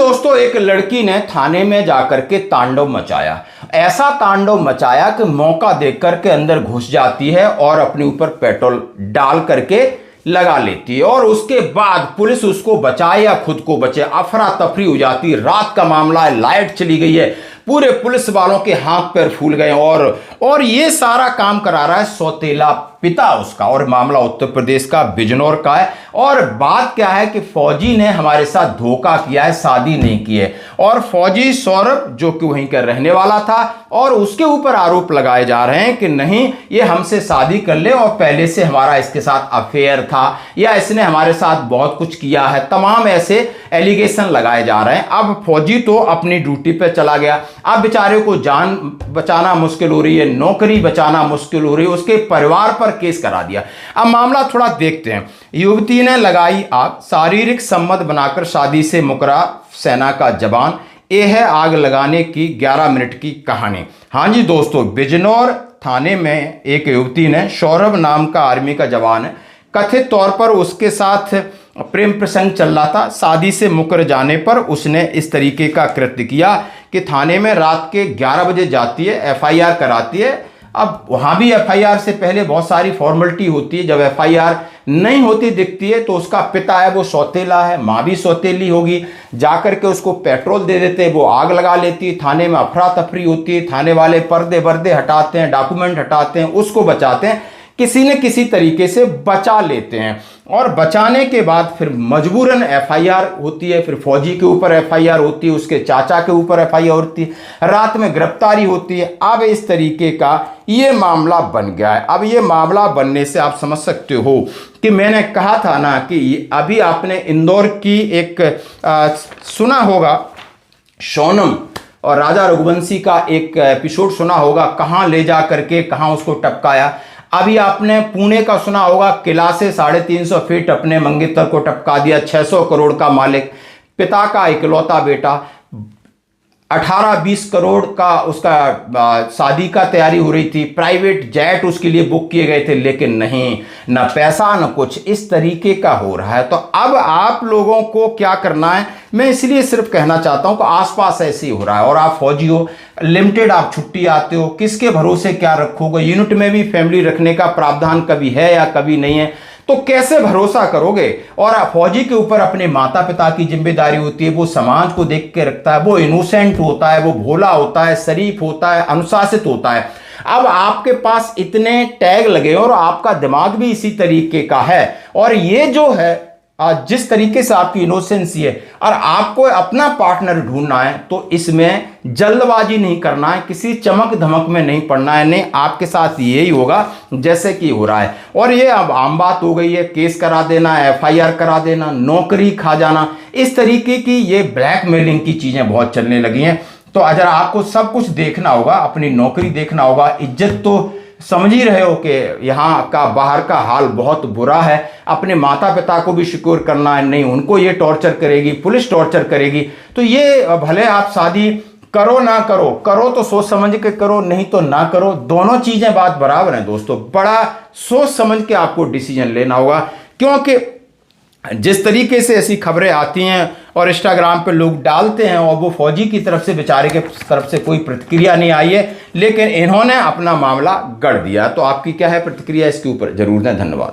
दोस्तों, एक लड़की ने थाने में जाकर के तांडव मचाया। ऐसा तांडव मचाया कि मौका देख करके अंदर घुस जाती है और अपने ऊपर पेट्रोल डाल करके लगा लेती है और उसके बाद पुलिस उसको बचाए या खुद को बचे, अफरा तफरी हो जाती। रात का मामला है, लाइट चली गई है, पूरे पुलिस वालों के हाथ पैर फूल गए और ये सारा काम करा रहा है सौतेला पिता उसका। और मामला उत्तर प्रदेश का बिजनौर का है। और बात क्या है कि फौजी ने हमारे साथ धोखा किया है, शादी नहीं की है। और फौजी सौरभ जो कि वहीं का रहने वाला था और उसके ऊपर आरोप लगाए जा रहे हैं कि नहीं, ये हमसे शादी कर ले और पहले से हमारा इसके साथ अफेयर था या इसने हमारे साथ बहुत कुछ किया है। तमाम ऐसे एलिगेशन लगाए जा रहे हैं। अब फौजी तो अपनी ड्यूटी पे चला गया। अब बेचारे को जान बचाना मुश्किल हो रही है, नौकरी बचाना मुश्किल हो रही है, उसके परिवार पर केस करा दिया। अब मामला थोड़ा देखते हैं। युवती ने लगाई आग, शारीरिक संबंध बनाकर शादी से मुकरा सेना का जवान। ये है आग लगाने की 11 मिनट की कहानी। हाँ जी दोस्तों, बिजनौर थाने में एक युवती ने, सौरभ नाम का आर्मी का जवान है, कथित तौर पर उसके साथ प्रेम प्रसंग चल रहा था। शादी से मुकर जाने पर उसने इस तरीके का कृत्य किया कि थाने में रात के 11 बजे जाती है, एफआईआर कराती है। अब वहाँ भी एफआईआर से पहले बहुत सारी फॉर्मेलिटी होती है। जब एफआईआर नहीं होती दिखती है तो उसका पिता है वो सौतेला है, माँ भी सौतेली होगी, जाकर के उसको पेट्रोल दे देते हैं, वो आग लगा लेती है। थाने में अफरा तफरी होती है, थाने वाले पर्दे वर्दे हटाते हैं, डॉक्यूमेंट हटाते हैं, उसको बचाते हैं, किसी न किसी तरीके से बचा लेते हैं। और बचाने के बाद फिर मजबूरन एफआईआर होती है, फिर फौजी के ऊपर एफआईआर होती है, उसके चाचा के ऊपर एफआईआर होती है, रात में गिरफ्तारी होती है। अब इस तरीके का ये मामला बन गया है। अब ये मामला बनने से आप समझ सकते हो कि मैंने कहा था ना कि अभी आपने इंदौर की एक सुना होगा, सोनम और राजा रघुवंशी का एक एपिसोड सुना होगा, कहाँ ले जा करके कहाँ उसको टपकाया। अभी आपने पुणे का सुना होगा, किला से 350 फीट अपने मंगेतर को टपका दिया। 600 करोड़ का मालिक, पिता का इकलौता बेटा, 18-20 करोड़ का उसका शादी का तैयारी हो रही थी, प्राइवेट जेट उसके लिए बुक किए गए थे, लेकिन नहीं, न पैसा न कुछ, इस तरीके का हो रहा है। तो अब आप लोगों को क्या करना है, मैं इसलिए सिर्फ कहना चाहता हूं कि आसपास ऐसे ही हो रहा है। और आप फौजी हो, लिमिटेड आप छुट्टी आते हो, किसके भरोसे क्या रखोगे। यूनिट में भी फैमिली रखने का प्रावधान कभी है या कभी नहीं है, तो कैसे भरोसा करोगे। और फौजी के ऊपर अपने माता पिता की जिम्मेदारी होती है, वो समाज को देख के रखता है, वो इनोसेंट होता है, वो भोला होता है, शरीफ होता है, अनुशासित होता है। अब आपके पास इतने टैग लगे और आपका दिमाग भी इसी तरीके का है, और ये जो है जिस तरीके से आपकी इनोसेंसी है, और आपको अपना पार्टनर ढूंढना है, तो इसमें जल्दबाजी नहीं करना है, किसी चमक धमक में नहीं पड़ना है। नहीं, आपके साथ यही होगा जैसे कि हो रहा है। और ये अब आम बात हो गई है, केस करा देना, एफआईआर करा देना, नौकरी खा जाना, इस तरीके की ये ब्लैकमेलिंग की चीजें बहुत चलने लगी हैं। तो अगर आपको सब कुछ देखना होगा, अपनी नौकरी देखना होगा, इज्जत तो समझ ही रहे हो कि यहाँ का बाहर का हाल बहुत बुरा है। अपने माता पिता को भी सिक्योर करना है, नहीं उनको ये टॉर्चर करेगी, पुलिस टॉर्चर करेगी। तो ये भले आप शादी करो ना करो, करो तो सोच समझ के करो, नहीं तो ना करो। दोनों चीजें बात बराबर है दोस्तों। बड़ा सोच समझ के आपको डिसीजन लेना होगा, क्योंकि जिस तरीके से ऐसी खबरें आती हैं और इंस्टाग्राम पे लोग डालते हैं, और वो फौजी की तरफ से, बेचारे के तरफ से कोई प्रतिक्रिया नहीं आई है, लेकिन इन्होंने अपना मामला गढ़ दिया। तो आपकी क्या है प्रतिक्रिया इसके ऊपर, जरूर दें। धन्यवाद।